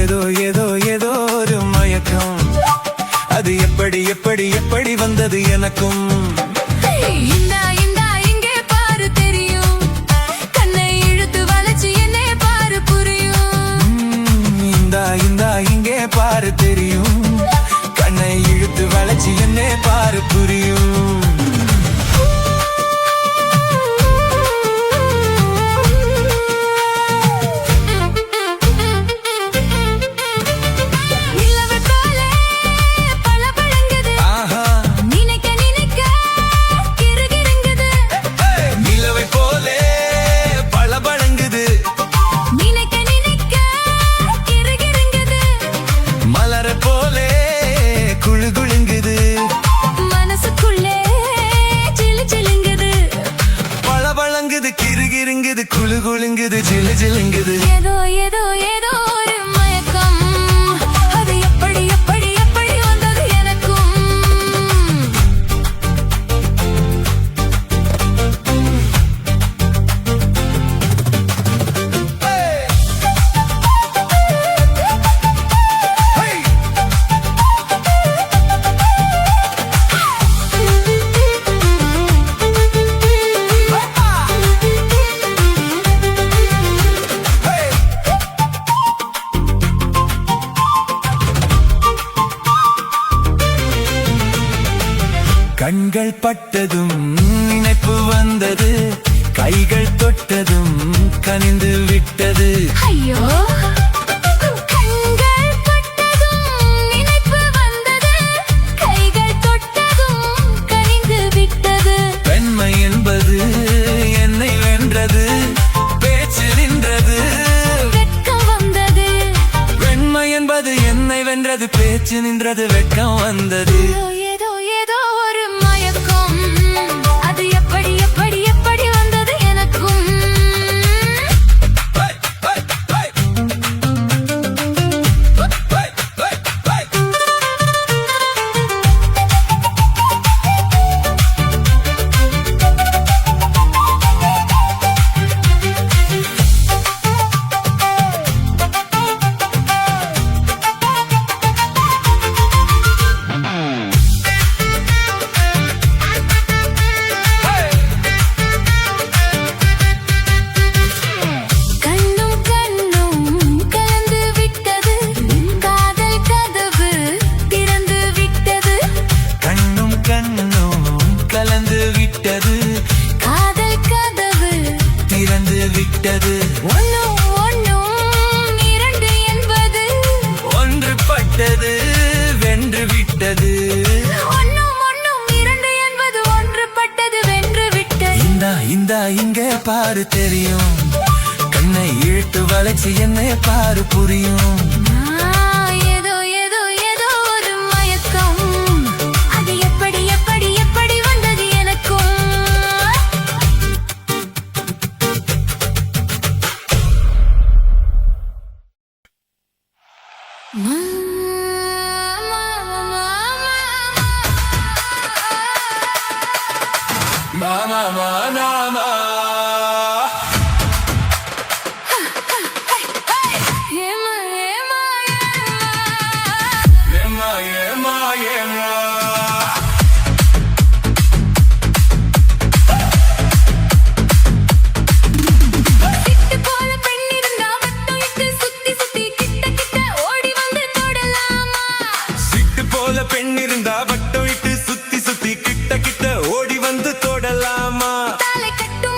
ஏதோ ஏதோ ஏதோ ஒரு மயக்கம், அது எப்படி எப்படி எப்படி வந்தது எனக்கும். இந்தா இந்தா இங்கே பாரு தெரியும், கண்ணை இழுத்து வளைச்சு என்னை பாரு புரியும். இந்தா இந்தா இங்கே பாரு தெரியும், கண்ணை இழுத்து வளைச்சு என்னை பாரு புரியும். கிருகிருங்குது குளு குளுங்குது ஜிலு ஜிலுங்குது, ஏதோ ஏதோ ஏதோ ஒரு மயக்கம், அது எப்படி எப்படி எப்படி வந்தது எனக்கும். கண்கள் பட்டதும் நினைப்பு வந்தது, கைகள் தொட்டதும் கனிந்து விட்டது. ஐயோ, கண்கள் பட்டதும் நினைப்பு வந்தது, கைகள் தொட்டதும் கனிந்து விட்டது. பெண்மை என்பது என்னை வென்றது, பேச்சு நின்றது, வெட்கம் வந்தது. பெண்மை என்பது என்னை வென்றது, பேச்சு நின்றது, வெட்கம் வந்தது. ஏதோ ஏதோ ஒரு மயக்கம், அது எப்படி எப்படி எப்படி வந்தது எனக்கும். காதல் கதவு திறந்து விட்டது, ஒன்னும் ஒன்னும் இரண்டு என்பது ஒன்றுபட்டது வென்று விட்டது. ஒன்னும் ஒன்னும் இரண்டு என்பது ஒன்றுபட்டது வென்று விட்டது. இந்தா இந்தா இங்கே பாரு தெரியும், கண்ணை இழுத்து வளைச்சு என்னை பாரு புரியும். ஏதோ ஏதோ ஏதோ ஒரு மயக்கம், அது எப்படி எப்படி எப்படி வந்தது எனக்கும். மாமா மாமா பெண் இருந்தா வட்டம் இட்டு சுத்தி சுத்தி கிட்ட கிட்ட ஓடி வந்து தொடலாமா? தலை கட்டும்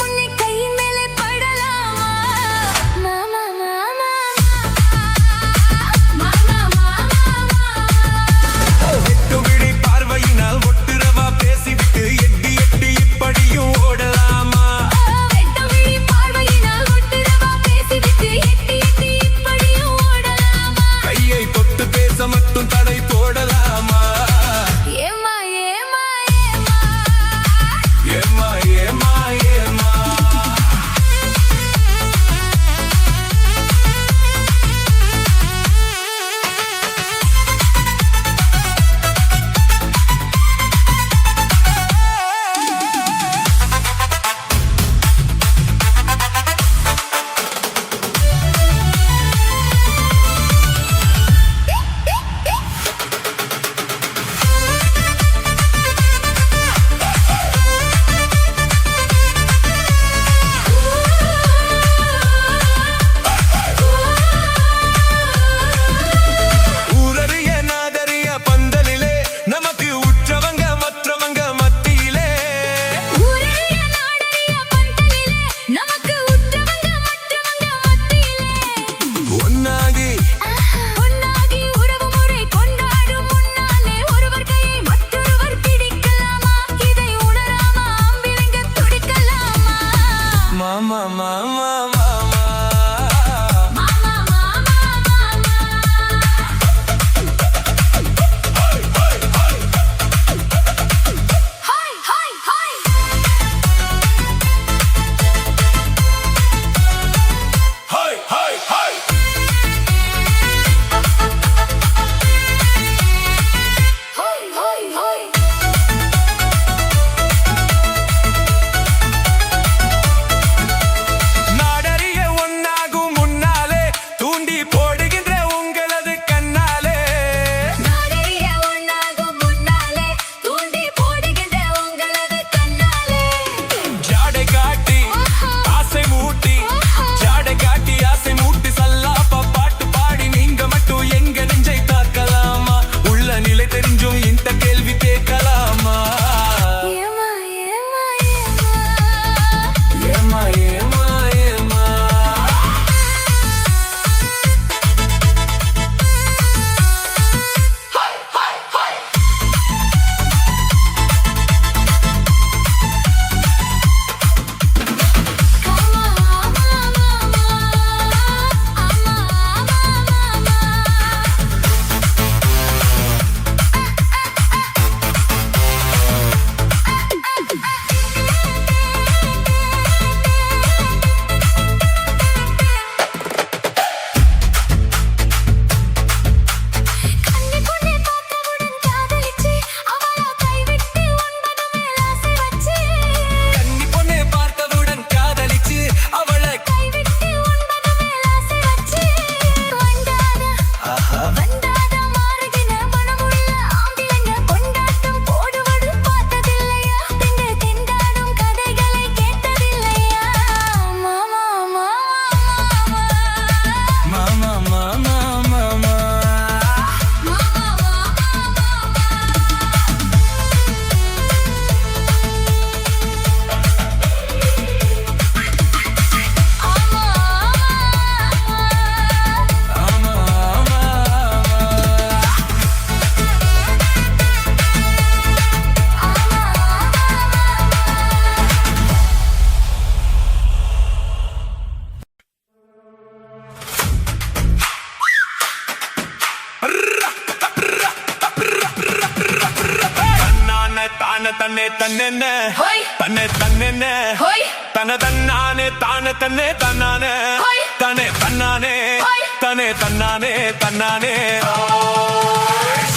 தன்னே தன்னென்ன ஹோய். தன்னே தன்னென்ன ஹோய். தன தன்னானே தானே தன்னே தன்னானே ஹோய். தனே தன்னானே ஹோய். தனே தன்னானே தன்னானே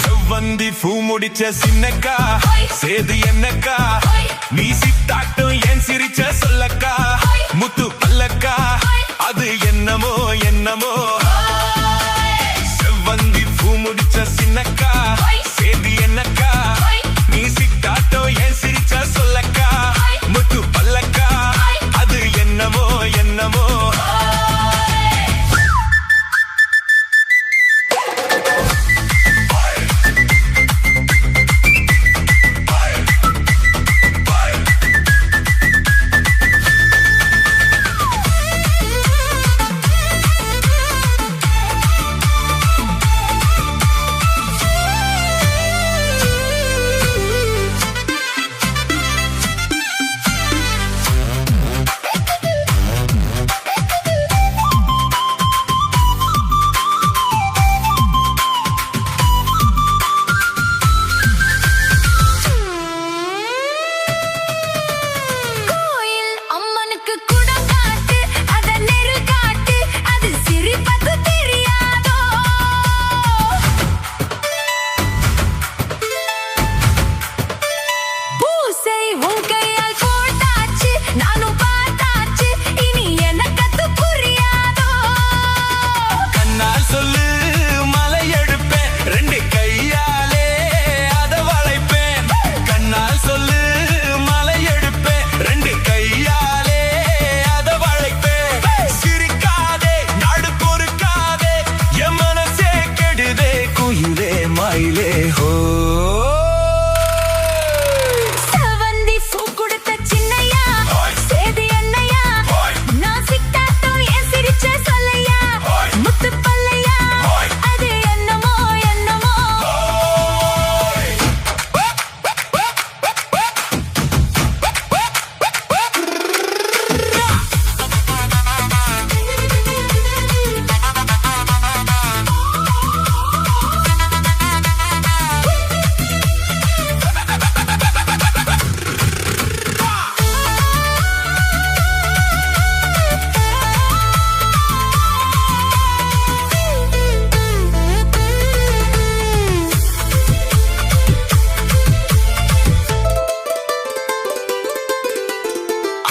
செவ்வந்தி பூ முடிச்ச சின்னக்கா ஹோய். சேது என்னக்கா ஹோய். நீ சித்தாட்டும் ஏன் சிரிச்ச சொல்லக்கா ஹோய். முத்து பல்லக்கா ஹோய். அது என்னமோ என்னமோ செவ்வந்தி பூ முடிச்ச சின்னக்கா ஹோய். சேது என்னக்கா ஹோய். நீ சித்தாட்டும் ஏன் சிரிச்ச சொல்லக்கா ஹோய். முத்து பல்லக்கா ஹோய். அது என்னமோ என்னமோ கோயில் அம்மனுக்கு குடம் காட்டு அத நெருல் காட்டு அது சிரிப்பது தெரியாதோ பூசை உன் கையால் போட்டாச்சு நானும் பார்த்தாச்சு இனி எனக்கு அது புரியாதோ கண்ணால் சொல்லு மலை எடுப்பேன் ரெண்டு கையாலே அத வளைப்பேன் கண்ணால் சொல்லு மலை எடுப்பேன் ரெண்டு கையாலே அத வளைப்பேன் சிரிக்காதே நாடு பொறுக்காதே என் மனசே கெடுதே குயிலே மயிலே ஹோ செவந்தி பூ கொடுத்த சின்னையா ஹோய். சேது என்னையா ஹோய். நான் சிக்காட்டும் ஏன் சிரிச்ச சொல்லையா ஹோய். முத்து பல்லையா ஹோய். அது என்னமோ என்னமோ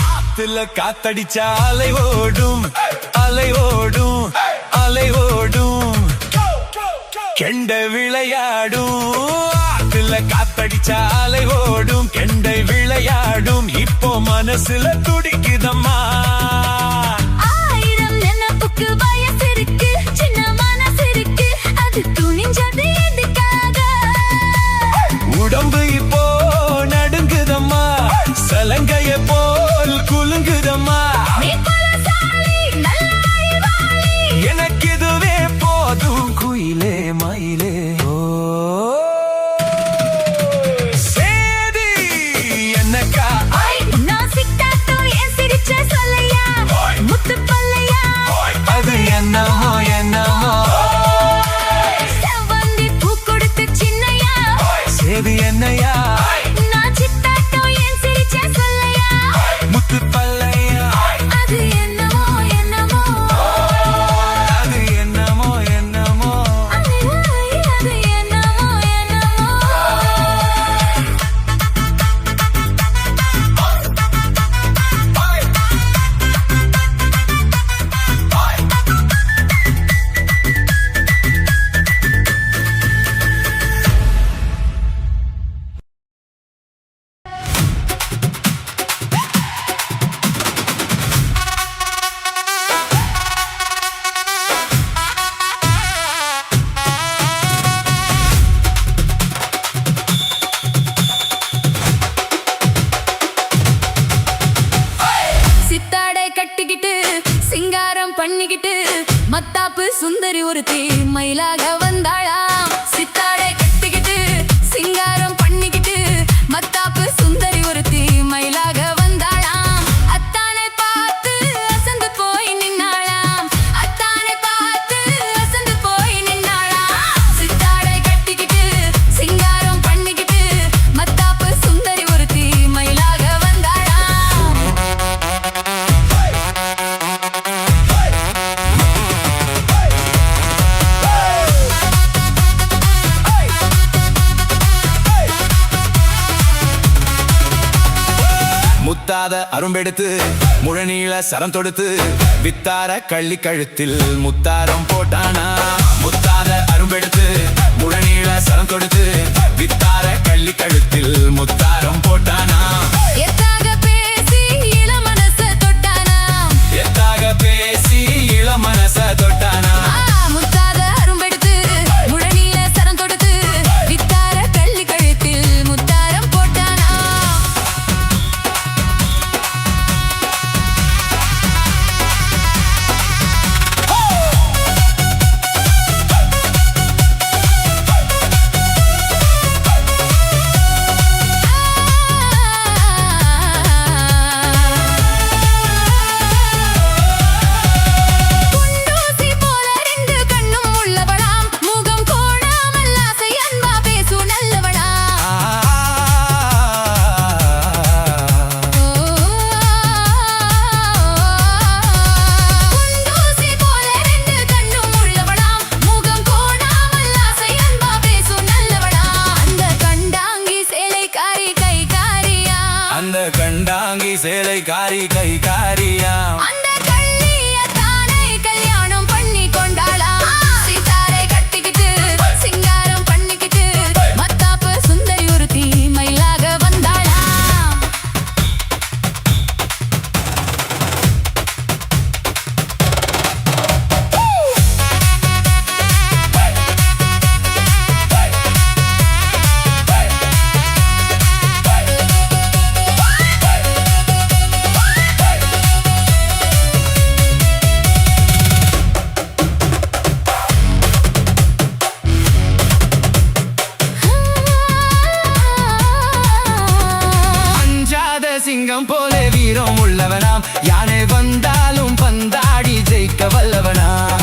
ஆத்துல காத்தடிச்சா அலை ஓடும் அலை ஓடும் அலை ஓடும் கெண்டை விளையாடும் ஆத்துல காத்தடிச்சா அலை ஓடும் கெண்டை விளையாடும் இப்போ மனசுல துடிக்குதம்மா ஆயிரம் நினைப்புக்கு வயசு இருக்கு சின்ன மனசு இருக்கு அது துணிஞ்சது எதுக்காக உடம்பு இப்போ நடுங்குதம்மா சலங்கைய போல் குலுங்குதம்மா நீ பலசாலி நல்ல அறிவாளி எனக்கு இதுவே போதும் குயிலே மயிலே ஓ சேதி என்னக்கா ஹோய். நான் சிக்காட்டும் ஏன் சிரிச்ச சொல்லையா ஹோய். முத்து பல்லையா அது என்னமோ என்னமோ செவந்தி பூ கொடுத்த சின்னையா சேதி என்னையா நான் சித்தாட்டம் ஏன் சிரிச்ச சொல்லையா முத்து பல்லையா அது என்னமோ என்னமோ அது என்னமோ என்னமோ அது என்னமோ என்னமோ சித்தாடை கட்டிக்கிட்டு சிங்காரம் பண்ணிக்கிட்டு மத்தாப்பு சுந்தரி ஒருத்தி மயிலாக வந்தாளாம் சித்தாடை கட்டிக்கிட்டு சிங்காரம் பண்ணிக்கிட்டு மத்தாப்பு சுந்தரி ஒருத்தி மயிலாக வந்தாளாம் அத்தானை பார்த்து அசந்து போய் நின்னாளாம் அத்தானை பார்த்து அசந்து போய் நின்னாளாம் சித்தாடை கட்டிக்கிட்டு சிங்காரம் பண்ணிக்கிட்டு மத்தாப்பு சுந்தரி ஒருத்தி முத்தாத அரும்பெடுத்து முழநீள சரம் தொடுத்து வித்தார கள்ளி கழுத்தில் முத்தாரம் போட்டானா முத்தாத அரும்பெடுத்து முழநீள சரம் தொடுத்து வித்தார கள்ளி கழுத்தில் முத்தாரம் போட்டானா எத்தாக பேசி இளமனச தொட்டானா எத்தாக பேசி இளமனச தொட்டானா முத்தாத அரும்பெடுத்து முழநீள சரம் தொடுத்து வித்தார கள்ளி கழுத்தில் முத்தாரம் போட்டானா குண்டூசி போல ரெண்டு கண்ணும் உள்ளவளாம் முகம் கோணாமல் ஆசை அன்பா பேசு நல்லவளாம் குண்டூசி போல ரெண்டு கண்ணும் உள்ளவளாம் முகம் கோணாமல் ஆசை அன்பா பேசு நல்லவளாம் அந்த கண்டாங்கி சேலைக்காரி கைகாரியா அந்த கண்டாங்கி சேலை காரி கை காரியாம் அந்த கள்ளிய தானே கல்யாணம் பண்ணி கொண்டாளா சீதாரை கட்டிக்கிட்டு சிங்காரம் பண்ணிக்கிட்டு மத்தாப்பு சுந்தரி ஒருத்தி மயிலாக வந்தாளா அஞ்சாத சிங்கம் போல வீரம் உள்ளவனாம் யானை வந்தாலும் பந்தாடி ஜெயிக்க வல்லவனாம்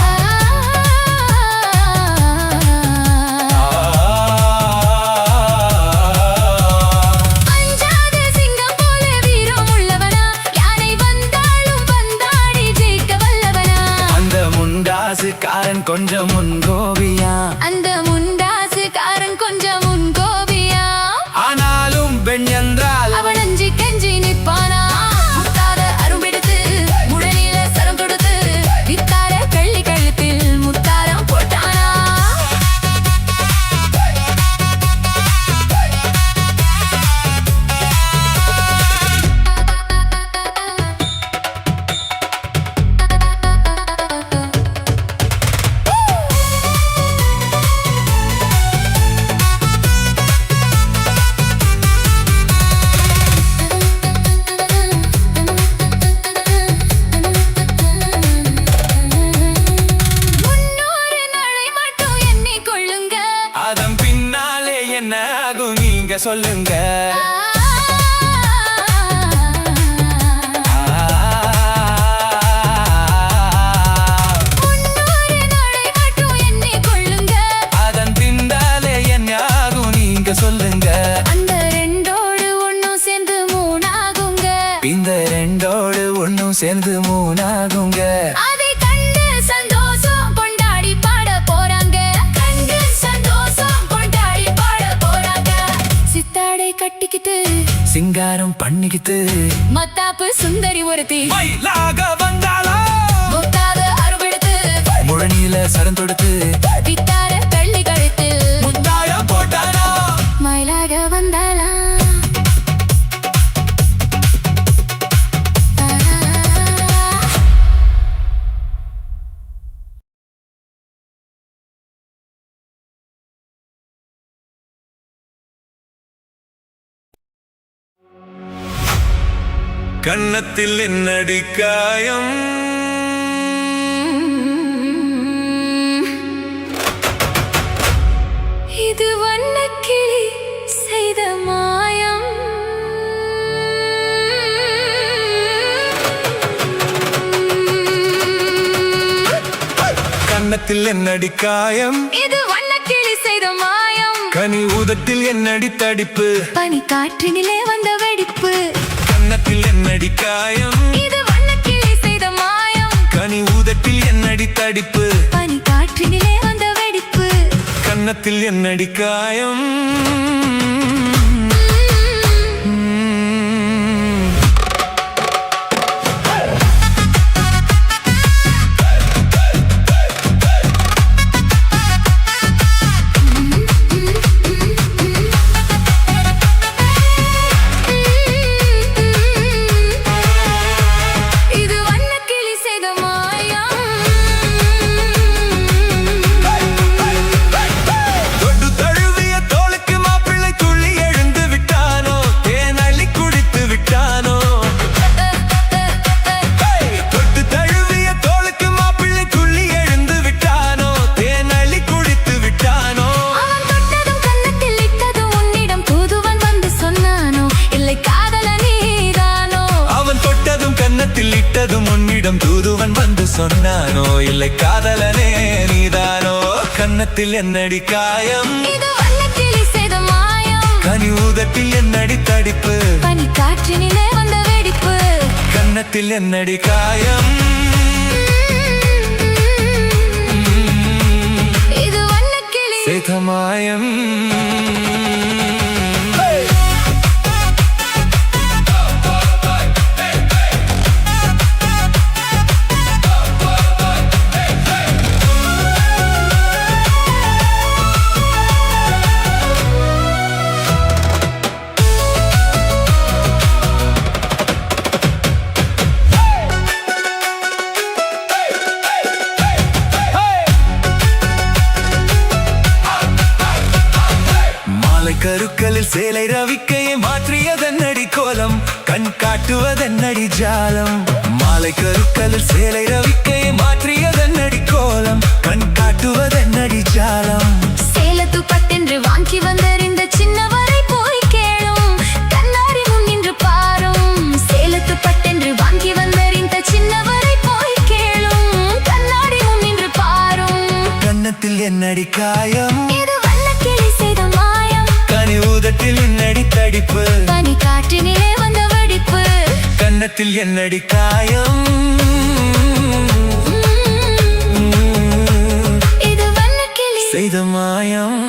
அஞ்சாத சிங்கம் போல வீரம் உள்ளவனா யானை வந்தாலும் பந்தாடி ஜெயிக்க வல்லவனா அந்த முண்டாசுக்காரன் கொஞ்சம் முன்கோபியா அந்த முண்டாசுக்காரன் கொஞ்சம் முன்கோபியா ஆனாலும் பெண் என்றால் அவன் அஞ்சி கெஞ்சி நிற்பானா முத்தாத அரும்பெடுத்து முழநீள சரம் தொடுத்து வித்தார கள்ளி கழுத்தில் முத்தாரம் போட்டானா முன்னூறு நாளை மட்டும் எண்ணிக்கொள்ளுங்க அதன் பின்னாலே என்ன ஆகும் நீங்க சொல்லுங்க முன்னூறு நாளை மட்டும் எண்ணிக்கொள்ளுங்க அதன் பின்னாலே என்ன ஆகும் நீங்க சொல்லுங்க அந்த ரெண்டோடு ஒண்ணும் சேர்ந்து மூணாகுங்க இந்த ரெண்டோடு ஒண்ணும் சேர்ந்து மூணாகுங்க அதை கண்டு சந்தோஷம் கொண்டாடி பாட போறாங்க கண்டு சந்தோஷம் கொண்டாடி பாட போறாங்க சித்தாடை கட்டிக்கிட்டு சிங்காரம் பண்ணிக்கிட்டு மத்தாப்பு சுந்தரி ஒருத்தி மயிலாக வந்தாளா முத்தாத அருவெடுத்து முழநீள சரம் தொடுத்து வித்தார கள்ளி கழுத்தில் முத்தாயம் போட்டானா மயிலாக வந்தாளா கன்னத்தில் என்னடி காயம் இது வண்ணக்கிளி செய்த மாயம் கன்னத்தில் என்னடி காயம் இது வண்ணக்கிளி செய்த மாயம் கனி ஊதத்தில் என்னடி தடிப்பு பனி காற்றினிலே வந்த வெடிப்பு கன்னத்தில் என்னடி காயம் இது வண்ணக்கிளி செய்த மாயம் கனி ஊதத்தில் என்னடி தடிப்பு பனி காற்றினிலே வந்த வெடிப்பு கன்னத்தில் என்னடி காயம் ஏழை காதலனே நீதானோ கன்னத்தில் என்னடி காயம் இது வண்ணக்கிளி செய்த மாயம் கனி ஊதத்தில் என்னடி தடிப்பு பனி காற்றினிலே வந்த வெடிப்பு கன்னத்தில் என்னடி காயம் இது வண்ணக்கிளி செய்த மாயம் கருக்களில் சேலை ரவிக்கையை மாற்றியதென்னடி கோலம் கண் காட்டுவதென்னடி ஜாலம் மாலை கருக்களில் சேலை ரவிக்கையை மாற்றியதென்னடி கோலம் கண் காட்டுவதென்னடி ஜாலம் சேலத்து பட்டென்று வாங்கி வந்தறிந்த சின்னவரை போய் கேளும் கண்ணாடி முன் நின்று பாரும் சேலத்து பட்டென்று வாங்கி வந்தறிந்த சின்னவரை போய் கேளும் கண்ணாடி முன் நின்று பாரும் கன்னத்தில் என்னடி காயம் இது வண்ணக்கிளி செய்த மாயம் கனி ஊதத்தில் என்னடி தடிப்பு பனி காற்றினிலே வந்த வெடிப்பு கன்னத்தில் என்னடி காயம் இது வண்ணக்கிளி செய்த மாயம்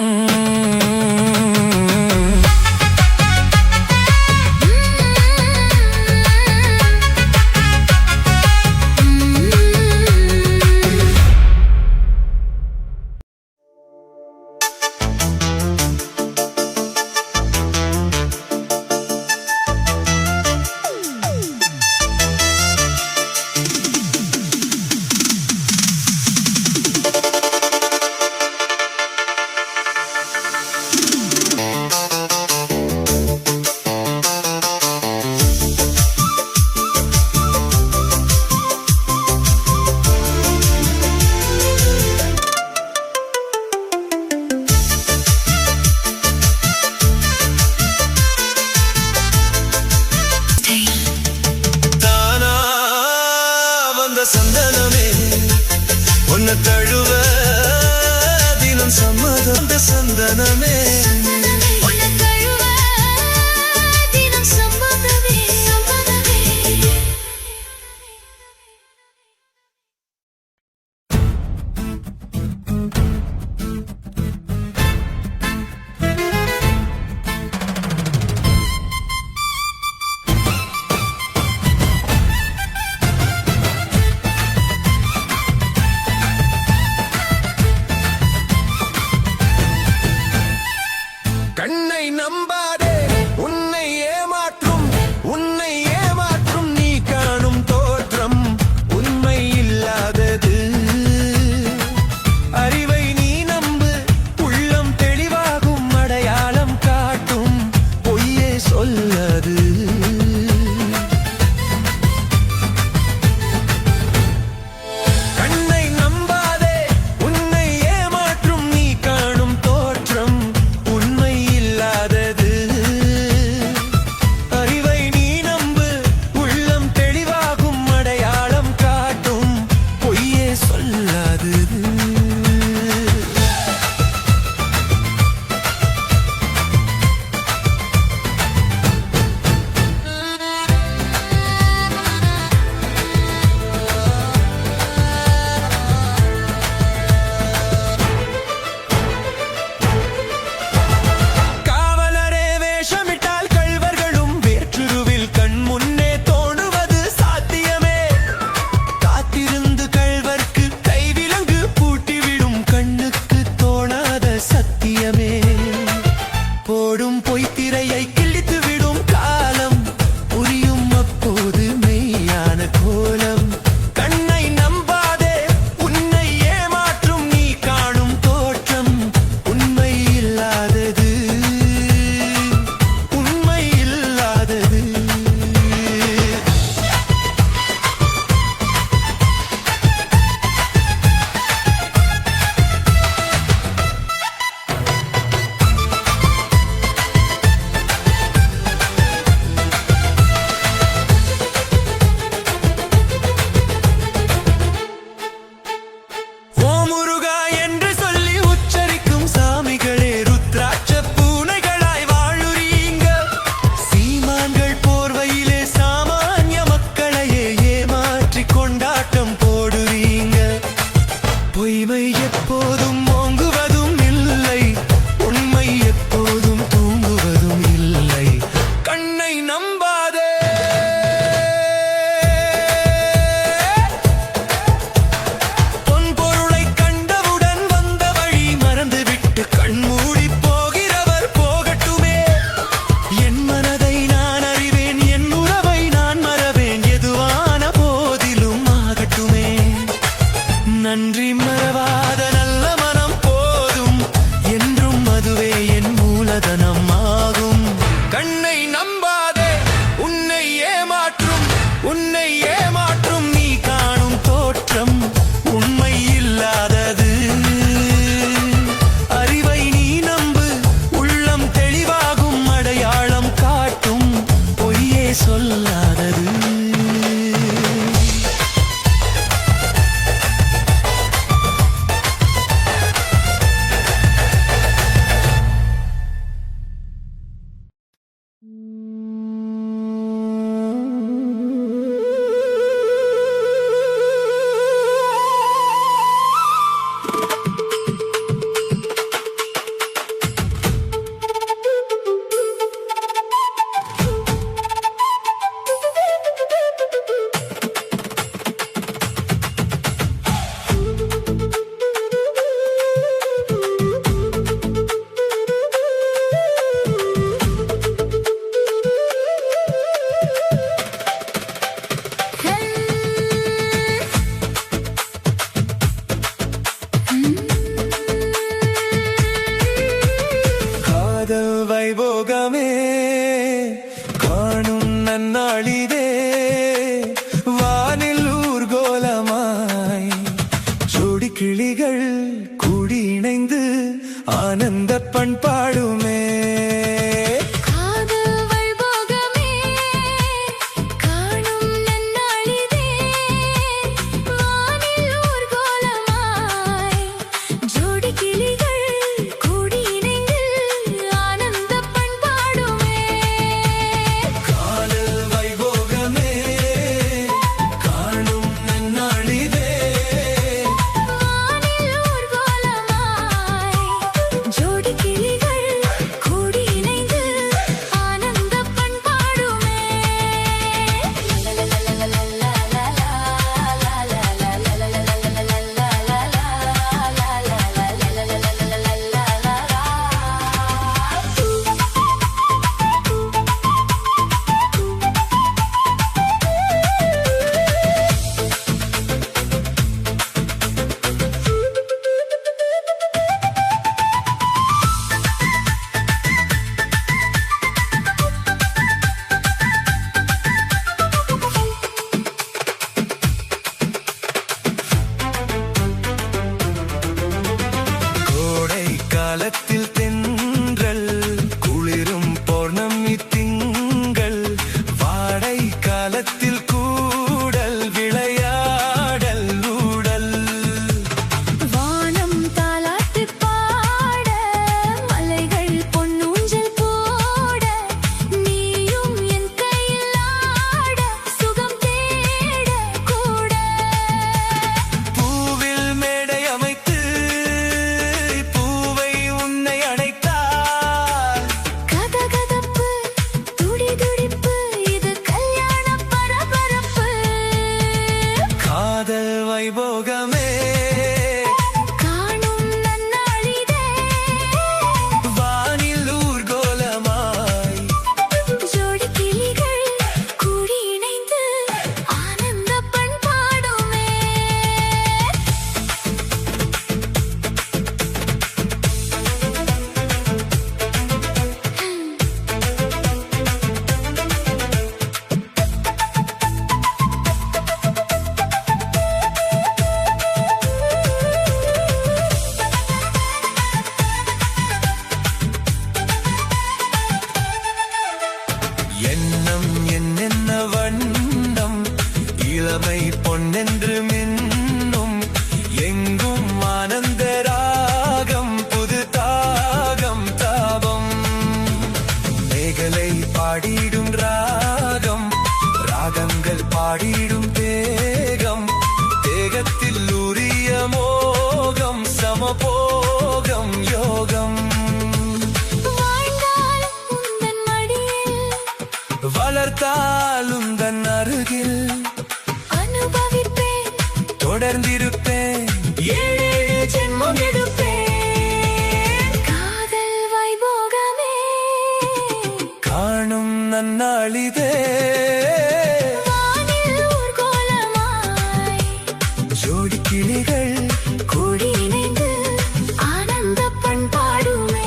சந்தனமே உன்னை தழுவ தினம் சம்மதம் சந்தனமே காதல் வைபோகமே காணும் நன்னாளிதே வானில் ஊர்கோலமாய் ஜோடி கிளிகள் கூடி இணைந்து ஆனந்த பண்பாடுமே காலத்தில் தென்றல் குளிரும் பௌர்ணமி திங்கள் வாடை காலத்தில் கூடல் விளையாடல் ஊடல் வானம் தாலாட்டு பாட மலைகள் பொன்னூஞ்சல் போட நீயும் என் கையில் ஆட சுகம் தேட கூட பூவில் மேடை அமைத்து காதல் வைபோகமே காணும் நன்னாளிதே வானில் ஊர்கோலமாய் ஜோடி கிளிகள் கூடி இணைந்து ஆனந்த பண்பாடுமே எண்ணம் என்னென்ன வண்ணம் இளமை பொன்னென்று மின்னும் எங்கும் ஆனந்த ராகம் புது தாகம் தாபம் மேகலை பாடிடும் ராகம் ராகங்கள் பாடிடும் தேகம் தேகத்தில் உரிய மோகம் சமபோகம் யோகம் வளர்த்தாலும் தன் அருகில் அனுபவிப்பேன் தொடர்ந்திருப்பேன் ஏழு ஜென்மம் எடுப்பேன் காதல் வைபோகமே காணும் நன்னாளிதே வானில் ஊர்கோலமாய் ஜோடி கிளிகள் கூடி இணைந்து ஆனந்த பண்பாடுமே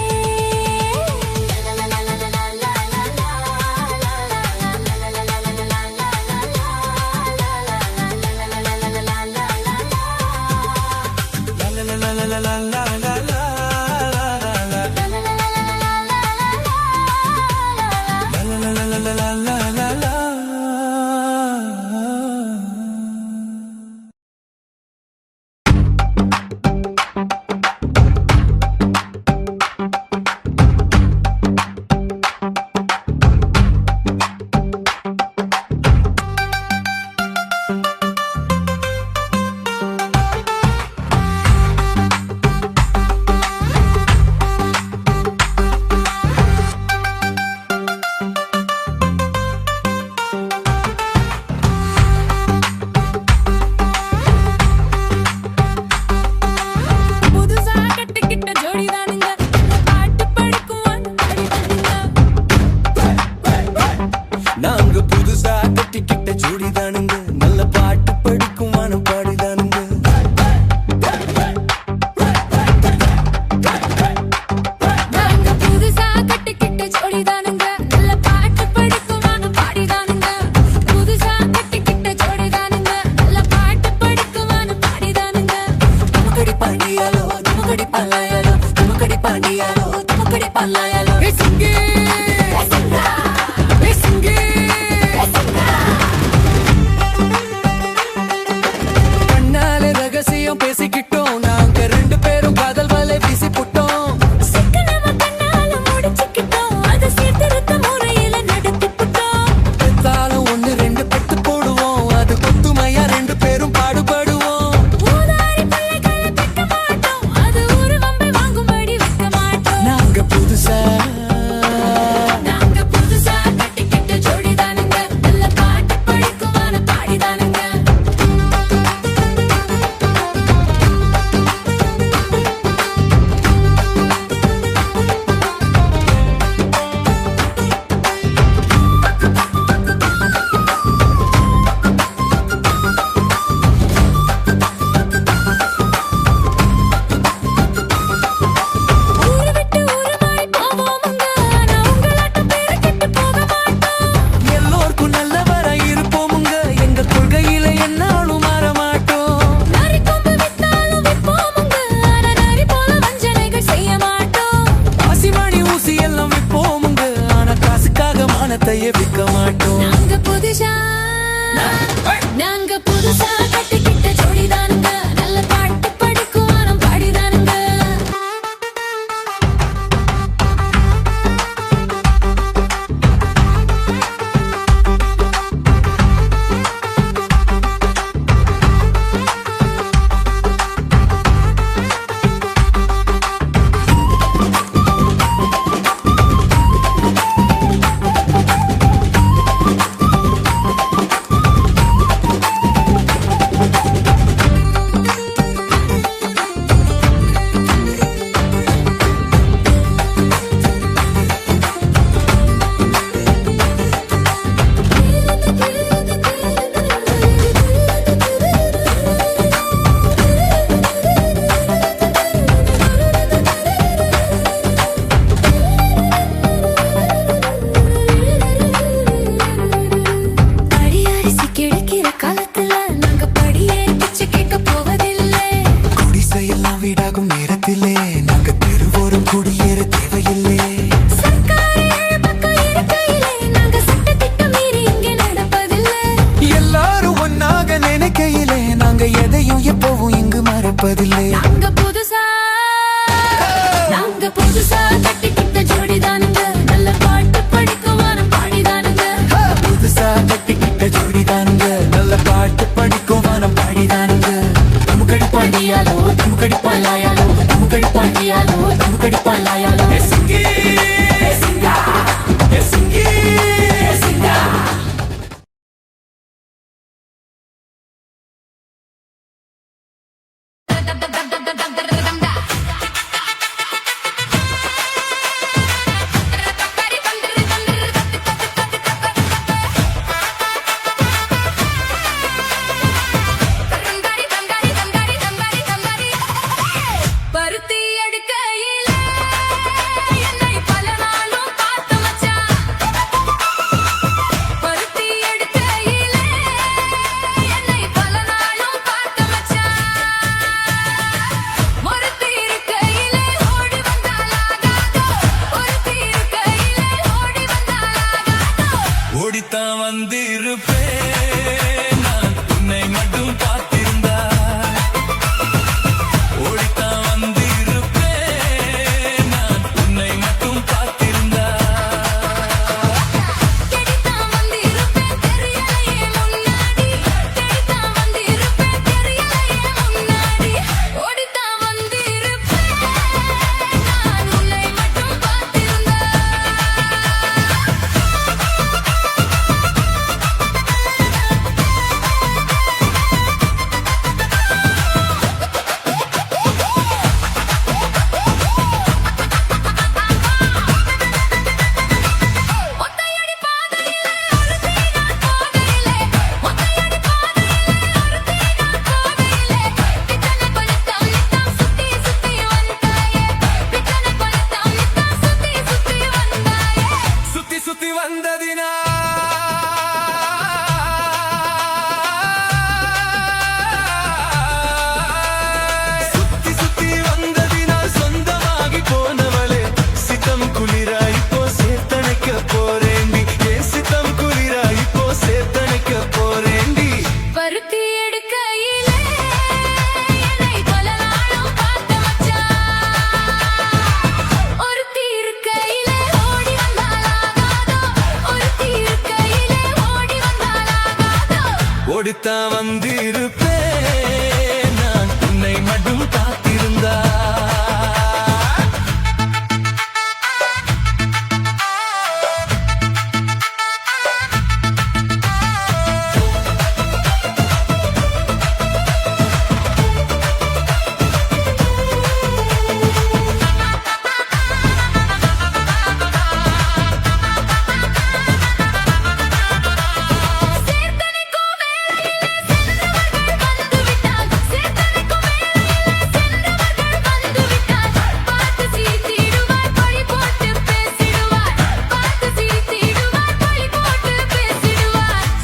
பாண்டியாலோ தமுக்கடி பல்லாயாலோ சிங்கி சிங்கி கண்ணாலே ரகசியம் பேசிக்கிட்டோம் நாங்க ரெண்டு பேரும் காதல் வலை வீசி புட்டோம் சிக்கனமா கண்ணால முடிச்சுக்கிட்டோம் அதை சீர்திருத்த முறையில நடத்திப்புட்டோம் பெத்தாலும் ஒண்ணு ரெண்டு பெத்து போடுவோம் அது கொத்துமையா ரெண்டு பேரும் பாடுபடுவோம் ஊதாரி பிள்ளைகளை பெக்க மாட்டோம் அது ஒரு வம்பை வாங்கும்படி வைக்க மாட்டோம் நாங்க புதுசா கட்டிக்கிட்ட ஜோடிதானுங்க நல்ல பாட்டு படிக்குமான பாடிதானுங்க ஊரு விட்டு ஊரு மாறி போவோமுங்க ஆனா உங்களாட்டம் பேரை கெட்டு போக மாட்டோம் எல்லோருக்கும் நல்லவரா இருப்போமுங்க எங்க கொள்கையில என்னாலும் மாற மாட்டோம் நரி கொம்பு வித்தாலும் விற்போமுங்க ஆனா நரி போல வஞ்சனைகள் செய்ய மாட்டோம் ஆசிமணி ஊசி எல்லாம் விற்போமுங்க ஆனா காசுக்காக மானத்தையே விற்க மாட்டோம் நாங்க புதுசா கட்டிக்கிட்ட ஜோடிதானுங்க நல்ல பாட்டு படிக்குமான பாடிதானுங்க அடியரிசி கிழக்கிற காலத்துல நாங்க படியேறி பிச்சை கேட்க போவதில்லை குடிசையெல்லாம் வீடாகும் நேரத்திலே நாங்க தெருவோரம் குடியேற தேவையில்லை சர்க்கார் ஏழு பக்கம் இருக்கையிலே நாங்க சட்டத்திட்டம் மீறி இங்கே நடப்பதில்லை எல்லாரும் ஒன்னாக நினைக்கையிலே நாங்க எதையும் எப்பவும் இங்கு மறப்பதில்லை நாங்க புதுசா கட்டிக்கிட்ட ஜோடிதானுங்க நல்ல பாட்டு படிக்குமான பாடிதானுங்க புதுசா கட்டிக்கிட்ட ஜோடிதானுங்க நல்ல பாட்டு படிக்கும் வானம் பாடிதானுங்க தமுக்கடி பாண்டியாலோ தமுக்கடி பல்லாயாலோ தமுக்கடி பாண்டியாலோ தமுக்கடி பல்லாயாலோ சிங்கி சிங்கா சிங்கி சிங்கா பருத்தி எடுக்கையிலே என்னை பல ஓடித்தான் வந்திருப்பேன் நான் உன்னை மட்டும் காத்திருந்தா.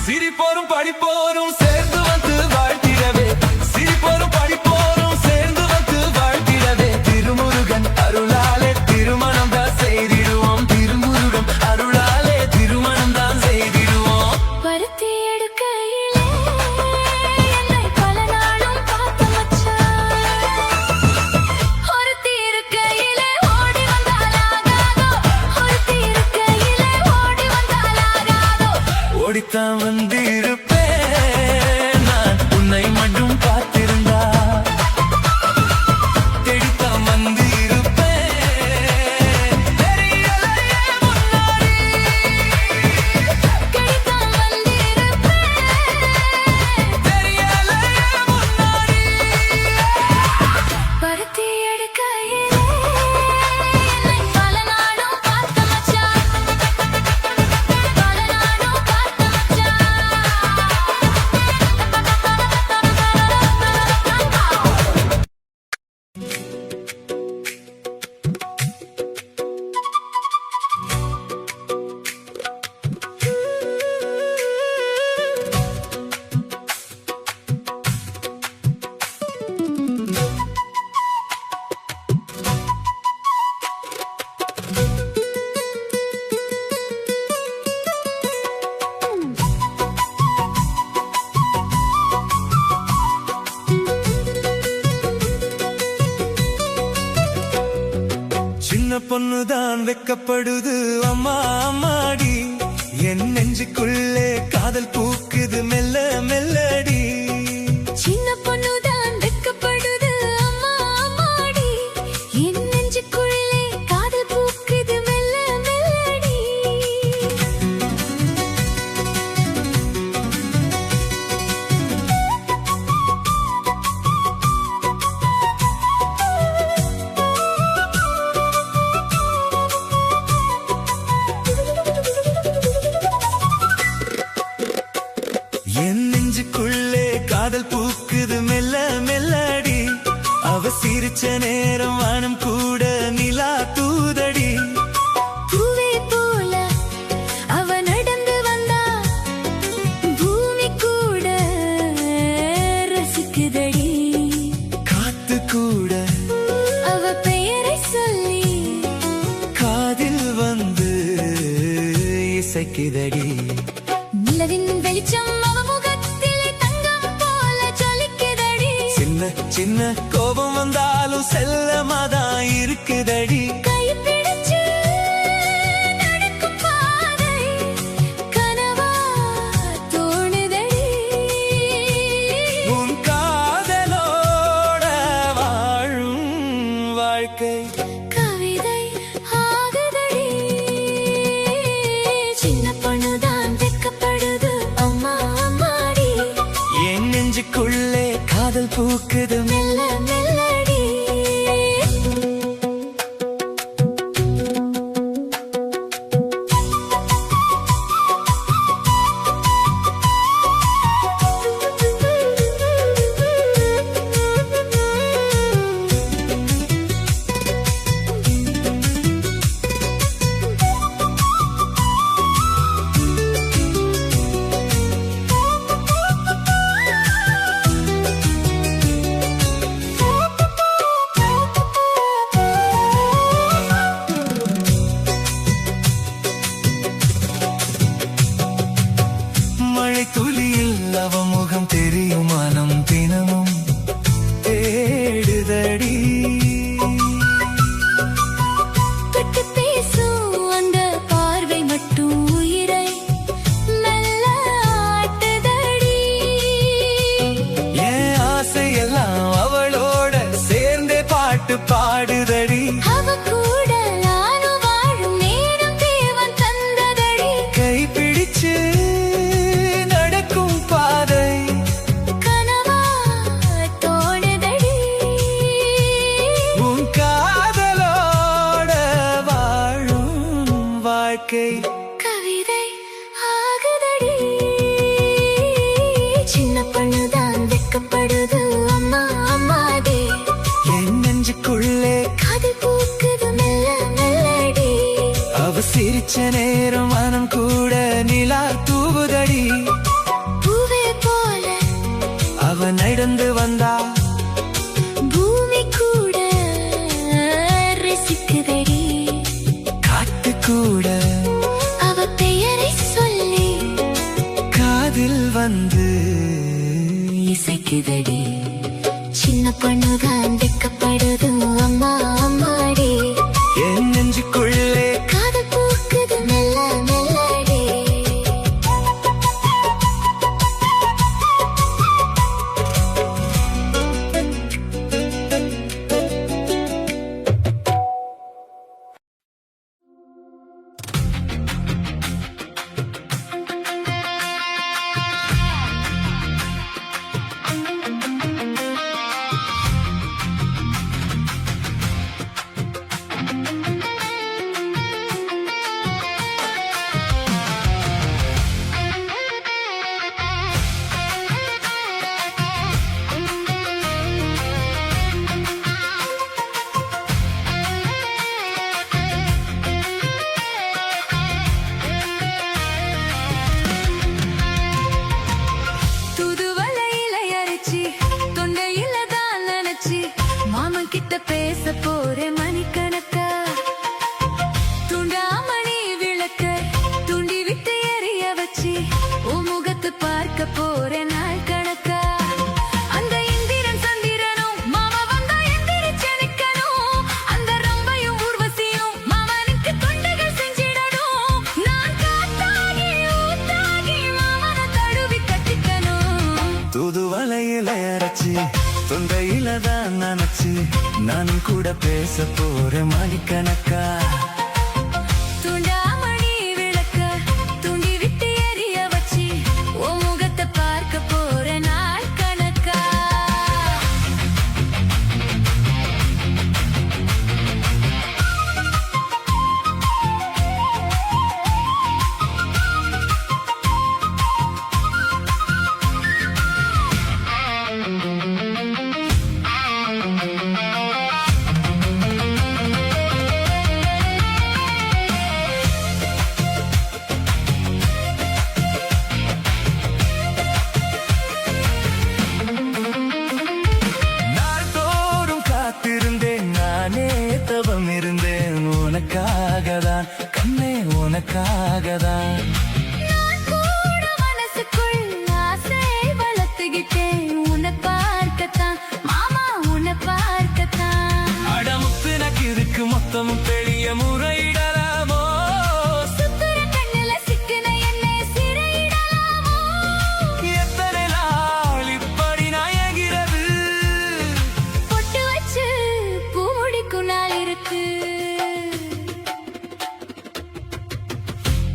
சிரிப்போரும் படிப்போரும் சேர்ந்து வந்து வாழ்த்திடவே, சிரிப்போரும் படிப்போரும் சேர்ந்து வந்து வாழ்த்திடவே, திருமுருகன் அருளாலே திருமணம் தான் செய்திடுவோம், திருமுருகன் அருளாலே திருமணம் தான் செய்திடுவோம். பருத்தி எடுக்கையிலே என்னை பல நாளும் பார்த்த மச்சான், ஒருத்தி இருக்கையிலே ஓடி வந்தாலாகாதோ, ஒருத்தி இருக்கையிலே ஓடி வந்தாலாகாதோ. ஓடித்தான் வந்திருப்பேன் நான் உன்னை மட்டும் பார்த்திருந்தா. தேடித்தான் வந்திருப்பேன் தெரியலையே முன்னாடி, கடிதான் வந்திருப்பேன் தெரியலையே முன்னாடி. பருத்தி எடுக்கையிலே என்னை பல நாளும் பார்த்த மச்சான், பல நாளும் பார்த்த மச்சான். சின்ன பொண்ணுதான் வெக்கப்படுது அம்மா அம்மாடி, என் நெஞ்சுக்குள்ளே காதல் பூக்குது மெல்ல மெல்லடி. சின்ன பொண்ணுதான் வெட்கப்படுது அம்மா அம்மாடி, என் நெஞ்சுக்குள்ளே காதல் பூக்குது மெல்ல மெல்லடி. என் நெஞ்சுக்குள்ளே காதல் பூக்குது மெல்ல மெல்லடி, அவ சிரிச்ச நேரம் வானம் கூட நிலா தூதடி. பூவே போல அவ நடந்து வந்தா பூமி கூட ரசிக்குதடி, காத்து கூட அவ பெயரை சொல்லி காதில் வந்து இசைக்குதடி. நிலவின் வெளிச்சம் அவ முகத்திலே தங்கம் போல ஜொலிக்குதடி, சின்ன சின்ன கோபம் வந்தாலும் செல்லமாதான் இருக்குதடி. கை பிடிச்சு நடக்கும் பாதை கனவா தோணுதடி, உன் காதலோட வாழும் வாழ்க்கை கவிதை ஆகுதடி. சின்ன பொண்ணுதான் வெட்கப்படுது அம்மா அம்மாடி, என் நெஞ்சுக்குள்ளே காதல் பூக்குது மெல்ல மெல்லடி. வாழ்க்கை கவிதை ஆகுதடி. சின்ன பொண்ணுதான் வெக்கப்படுது அம்மா அம்மாடி. என் நெஞ்சுக்குள்ளே காதல் பூக்குது மெல்ல மெல்லடி. அவ சிரிச்ச நேரம் மனம் கூட நிலா தூவுதடி. பூவே போல அவ நடந்து வந்தா பூமி கூட ரசிக்குதடி. காத்து கூட அவ பெயரை சொல்லி காதில் வந்து இசைக்குதடி. சின்ன பொண்ணுதான் வெக்கப்படுது அம்மா அம்மாடி. என் நெஞ்சுக்குள்ளே காதல் பூக்குது மெல்ல மெல்லடி. தூதுவளையில அரைச்சி தொண்டையில தான் நினைச்சி மாமன் கிட்ட பேச போறேன் மணிக்கணக்கா. துண்டாமணி விளக்க துண்டி விட்டு எரிய வச்சு உன் முகத்தை பார்க்க போறேன் நாள் கணக்கா. அந்த இந்திரன் சந்திரனும் மாமா வந்தா எந்திரிச்சு நிக்கணும். அந்த ரம்பையும் ஊர்வசியும் மாமனுக்கு தொண்டுகள் செஞ்சிடணும். நான் காத்தாகி ஊத்தாகி மாமனை தழுவி கட்டிக்கணும். தூதுவளையில அரைச்சி தொண்டையில தான் நினைச்சு நானும் கூட பேச போறேன் மணிக்கணக்கா. துண்டாமணி விளக்க துண்டி விட்டு எரிய வச்சு உன் முகத்தை பார்க்க போற நாள் கணக்கா. நாள்தோறும் காத்திருந்தேன் நானே தவம் இருந்தேன் உனக்காகதான் கண்ணே உனக்காகதான். நான் கூட மனசுக்குள் ஆசை வளர்த்துக்கிட்டேன் உன்னை பார்க்கத்தான் மாமா உன்னை பார்க்கத்தான். அடமுத்து நக்கு இருக்கு மொத்தமும் பெரிய முறையிடலாமோ. சுத்துற கண்ணுல சிக்கின என்னை சிறையிடலாமோ. எத்தனை நாள் இப்படி நாயகிறது. பொட்டு வச்சு பூ முடிக்கும் நாள் இருக்கு.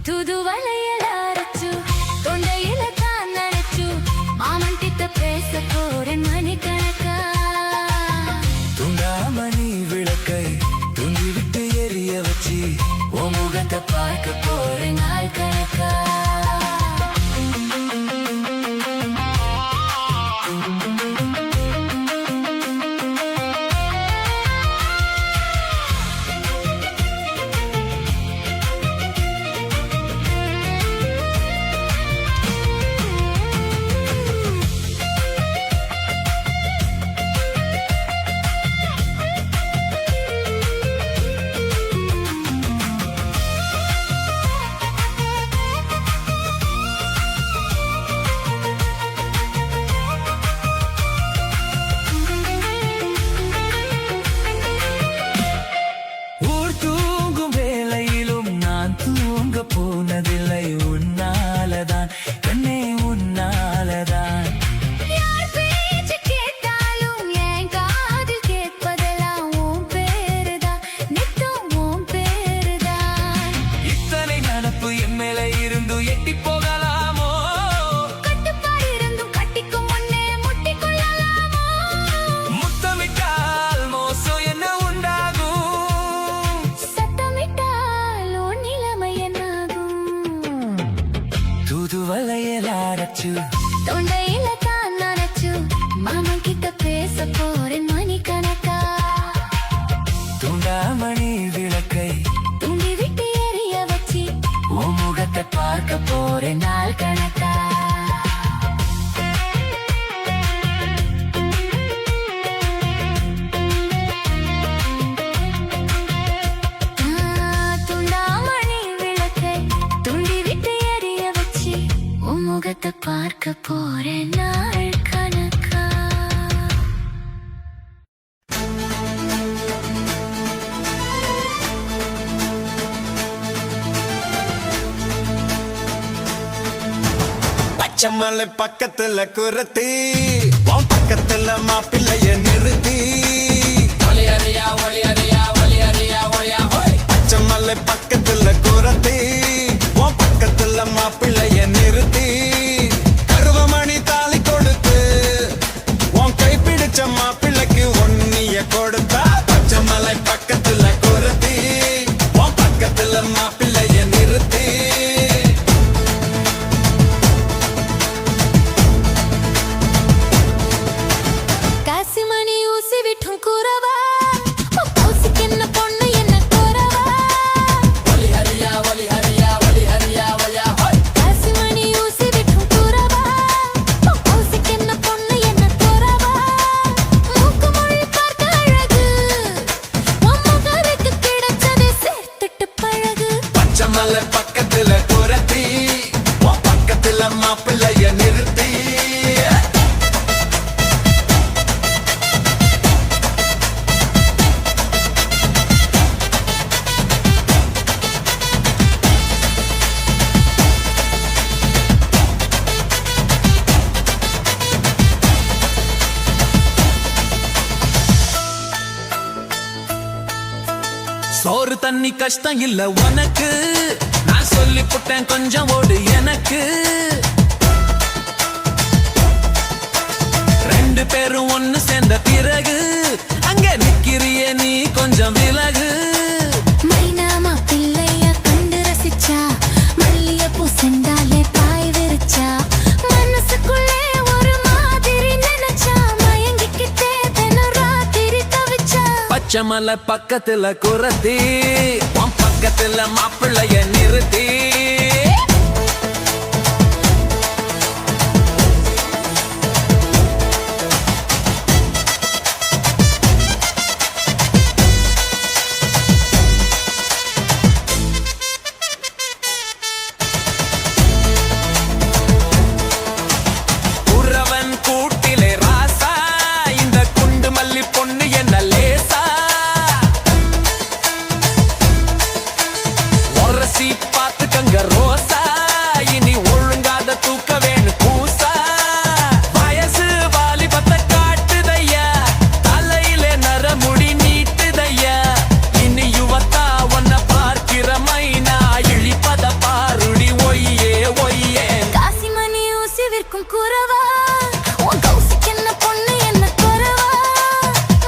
தூதுவளையில அரைச்சு தொண்டையில தான் நினைச்சு மாமன் கிட்ட பேச போறேன் மணிக்கணக்கா. துண்டாமணி விளக்கை துண்டி விட்டு எரிய வச்சு உன் முகத்தை பார்க்க போறேன் நாள் கணக்கா. ஊர் தூங்கும் வேளையிலும் நான் தூங்க போனதில்லை உன்னாலதான் கண்ணே உன்னாலதான். யார் பேச்சு கேட்டாலும் என் காதில் கேட்பதெல்லாம் உன் பேருதான் நித்தம் உன் பேருதான். இத்தனை நினப்பு என் மேல இருந்து எட்டி போகலாமோ. கட்டுப்பாடு இருந்தும் கட்டிக்கும் முன்னே முட்டிக் கொள்ளலாமோ. முத்தமிட்டால் மோசம் என்ன உண்டாகும். சத்தமிட்டால் உன் நிலைமை என்ன மணி விளக்கை தூண்டி விட்டு எரிய வச்சு உன் முகத்தை பார்க்க போறேன் நாள் கணக்கா. துண்டாமணி விளக்கை தூண்டி விட்டு எரிய வச்சு உன் முகத்தை பார்க்க போறேன் நாள் கணக்கா. பச்சைமலை பக்கத்துல குரத்தி உன் பக்கத்துல மாப்பிள்ளைய நிறுத்தி பச்சைமலை பக்கத்துல குரத்தி உன் பக்கத்துல மாப்பிள்ளைய நிறுத்தி கருவமணி தாலி கொடுத்து உன் கை பிடிச்ச மாப்பிள்ளைக்கு ஒன்னிய கொடுத்தா. பச்சைமலை பக்கத்துல குரத்தி உன் பக்கத்துல மாப்பிள்ளைய நிறுத்தி காசிமணி ஊசி விட்டும் கூறவா கௌசிக்கு என்ன பொண்ணு என்ன கூறவா. காசிமணி ஊசி விட்டும் கூறவா கௌசிக்கு என்ன பொண்ணு என்ன கூறவா. மூக்கு மொழி பார்க்க அழகு உன் முகருக்கு கிடைச்சதை சேர்த்துட்டு பழகு. பச்சைமலை பக்கத்துல குரத்தி உன் பக்கத்துல மாப்பிள்ளைய நிறுத்தி சோறு தண்ணி கஷ்டம் இல்ல உனக்கு நான் சொல்லி புட்டேன் கொஞ்சம் ஓடு எனக்கு. ரெண்டு பேரும் ஒண்ணு சேர்ந்த பிறகு அங்க நிக்கிறிய நீ கொஞ்சம் விலகு. மைனாமா பிள்ளைய கண்டு ரசிச்சா மல்லிகைப்பூ செண்டாலே பாய் விரிச்சா மனசுக்குள்ளே ஒரு மாதிரி நினைச்சா மயங்கிக்கிட்டே தினம் ராத்திரி தவிச்சா. பச்சைமலை பக்கத்துல குரத்தி உன் பக்கத்துல மாப்பிள்ளைய நிறுத்தி உறவன் கூட்டிலே ராசா இந்த குண்டு மல்லி பொண்ணு என்ன லேசா. ஒரசி பார்த்துக்கங்க ரோசா இனி ஒழுங்காத தூக்க வேணும் பூசா. வயசு வாலிபத்தை காட்டுதையா தலையில நரமுடி நீட்டுதையா. இனி யுவத்தா உன்னை பார்க்கிற மைனா இழிப்பத பாருடி ஒய்யே ஒய்யே. காசிமணி ஊசி விற்கும் கூறவா உன் கௌசிக்கு என்ன பொண்ணு என்ன கூறவா.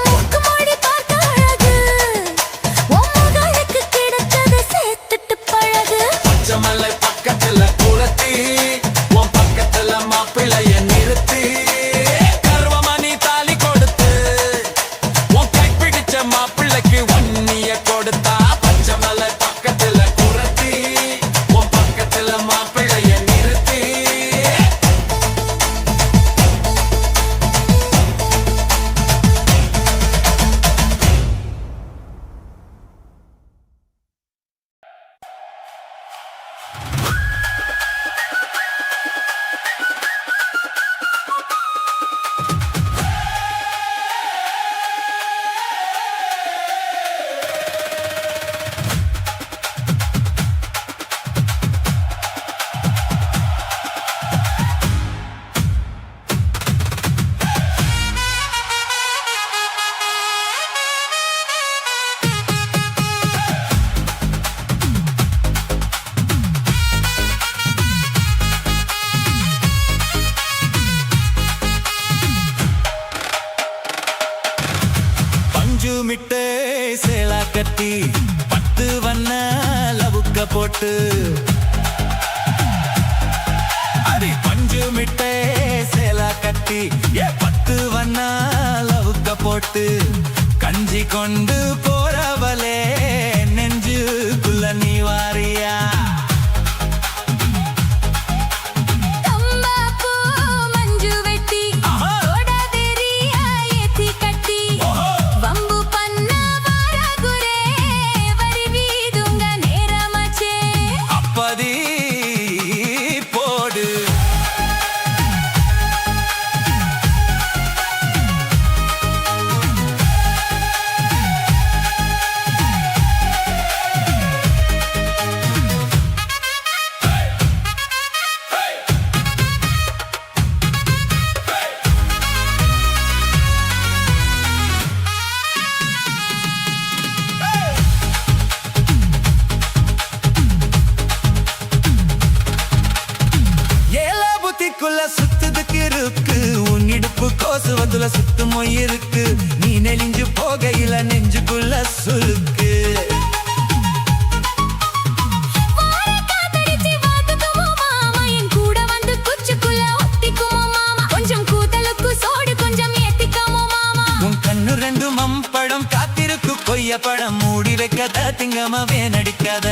மூக்கு மொழி பார்க்க அழகு உன் முகருக்கு கிடைச்சதை சேர்த்துட்டு பழகு. பச்சைமலை பக்கத்துல குரத்தி உன் பக்கத்துல மாப்பிள்ளைய நிறுத்தி கருவமணி தாலி கொடுத்து உன் கை பிடிச்ச மாப்பிள்ளைக்கு ஒன்னிய கொடுத்தா. பச்சைமலை பக்கத்துல குரத்தி உன் பக்கத்துல மாப்பிள்ளைய நிறுத்தி மிட்டே சேலா கட்டி 10 வண்ண லவுக்க போட்டு அடி பஞ்சு மிட்டே சேலா கட்டி 10 வண்ண லவுக்க போட்டு கஞ்சி கொண்டு போறவளே பக்கம் இருக்கு, நீ நெளிஞ்சு போகையில நெஞ்சுக்குள்ள சுருக்கு. உன் கண்ணு ரெண்டு மம்படம் காத்திருக்கு, கொய்ய படம் மூடி வைக்காத, திங்கமாவே நடிக்காத.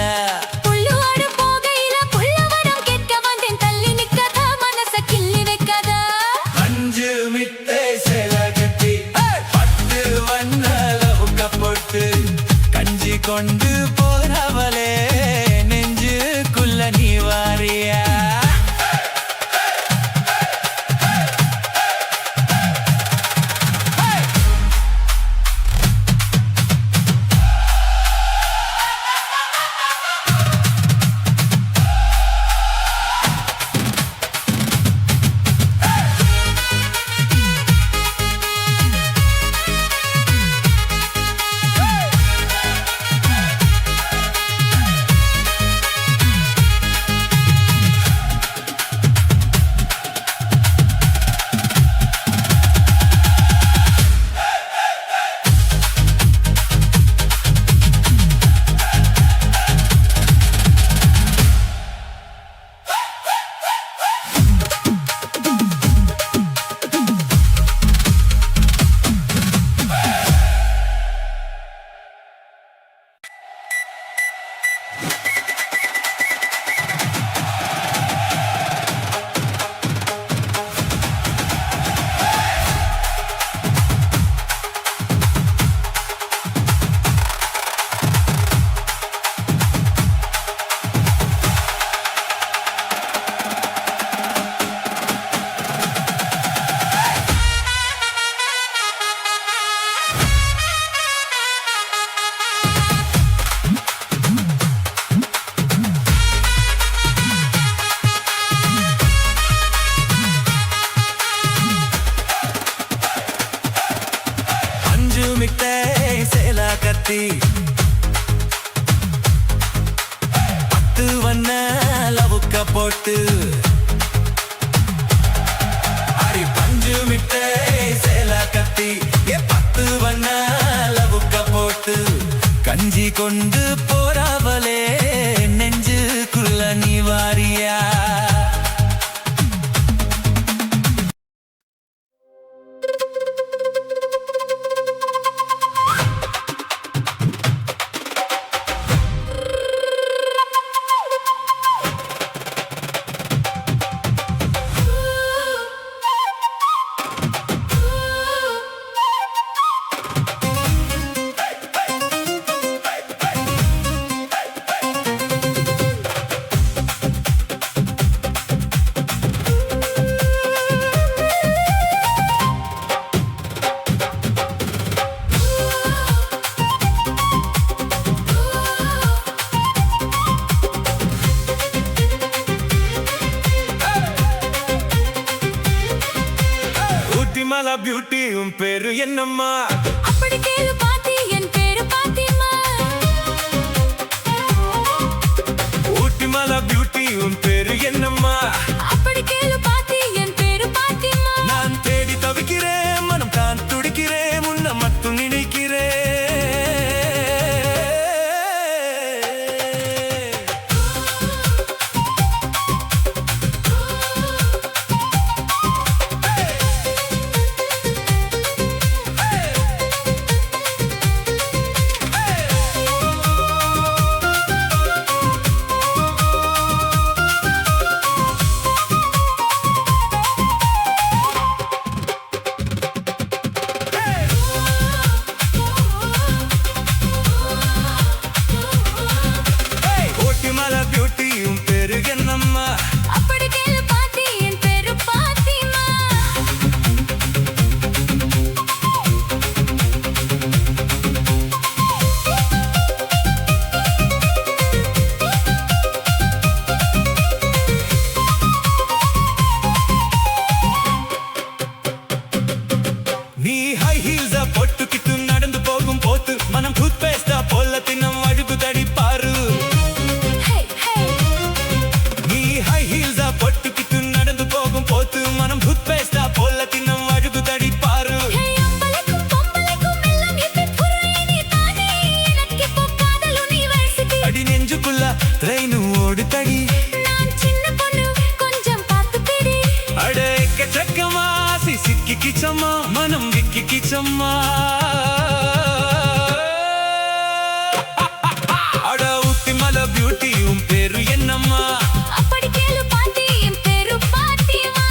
கஞ்சி கொண்டு போறவளே நெஞ்சுக்குள்ள நீ வாரியா? சேலா கத்தி 10 வண்ண லவுக்க போட்டு, அடி பஞ்சு மிட்டை சேலா கத்தி 10 வண்ண லவுக்க போட்டு, கஞ்சி கொண்டு போறவளே நெஞ்சுக்குள்ள நீ வாரியா? பியூட்டி உன் பேரு என்னம்மா? அப்படி கேளு பாத்தி, என் பேரு பாத்திமா. ஊட்டி மலா பியூட்டி உன் பேரு என்னம்மா? அப்படி கேளு பாத்தி, என் பேரு பாத்திமா. நான் தேடி தவிக்கிறேன், மனம் தான் துடிக்கிறேன், முன்ன மட்டும் நினைக்கிறேன். ட்ரெயின் ஓடுதடி நான் சின்ன பொண்ணு கொஞ்சம் பார்த்து பிடி அட எக்கச்சக்கமா சிக்கி கிச்சம்மா மனம் விக்கி கிச்சம்மா அட ஊட்டி மலை பியூட்டி உன் பேரு என்னம்மா அப்படி கேளு பாட்டி என் பேரு பாட்டிமா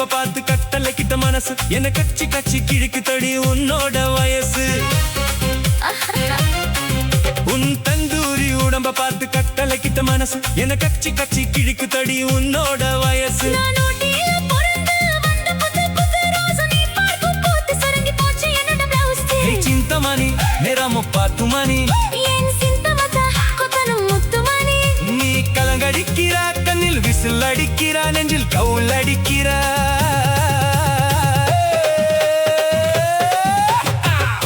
பார்த்து கட்டளை கிட்ட மனசு என்ன கச்சி கச்சி கிழக்கு தடி உன்னோட வயசு உன் தந்தூரி உடம்ப பார்த்து கட்டளை கிட்ட மனசு என்ன கச்சி கச்சி கிழக்கு தடி உன்னோட வயசு చింతమని నేరము పాతుమని நீ கலங்கடிக்கிறா கண்ணில் விசில் அடிக்கிறா நெஞ்சில் கவுல் அடிக்கிறா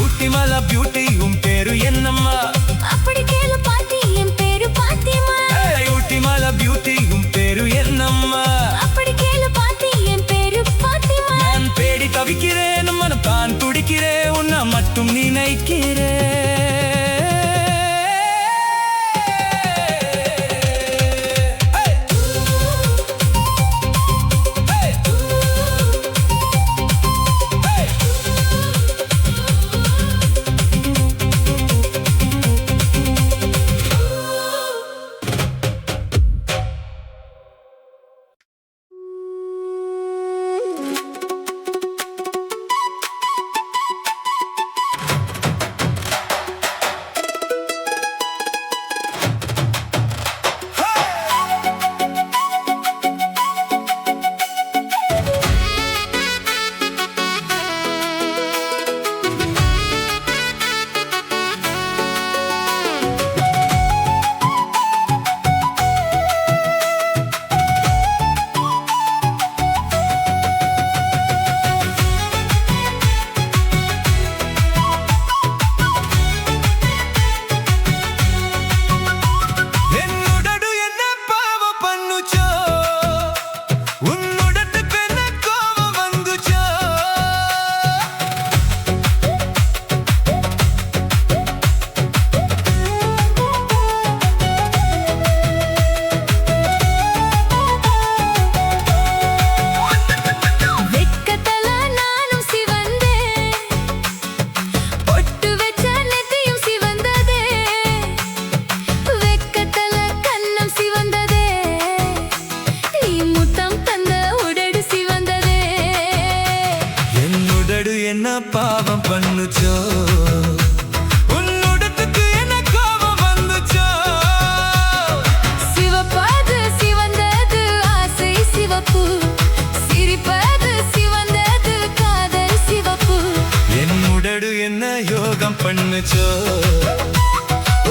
ஊட்டி மலை பியூட்டி உன் பேரு என்னம்மா அப்படி கேளு பாட்டி என் பேரு பாத்திமா ஊட்டி மலை பியூட்டி உன் பேரு என்னம்மா அப்படி கேளு பாட்டி என் பேரு பாத்திமா நான் பேடி தவிக்கிறேன் மனம் தான் துடிக்கிறேன் உன்னை மட்டும் நினைக்கிறேன் என்ன பாவம் பண்ணுச்சோ உன்னுடத்துக்கு என்ன கோபம் வந்துச்சோ சிவப்பாது சிவந்தது ஆசை சிவப்பு சிரிப்பது சிவந்தது காதல் சிவப்பு என் உடடு என்ன யோகம் பண்ணுச்சோ